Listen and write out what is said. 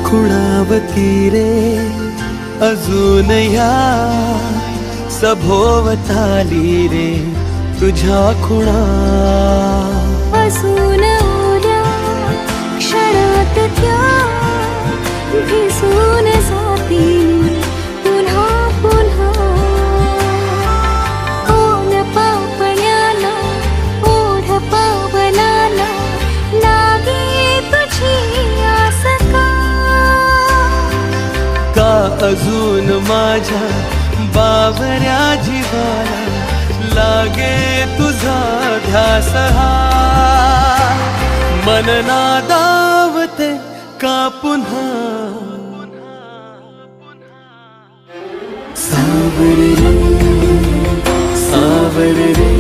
खुणावती रे अजून ह्या सभोवताली रे तुझ्या खुणा असून उद्या क्षणात त्या भिसून जातील पुन्हा पुन्हा ओन पापण्याला ओढ पावलाला लागे तुझी आस का अजून माझ्या बावऱ्या जीवाला लागे तुझा ध्यास हा मन नादावते का पुन्हा सावर रे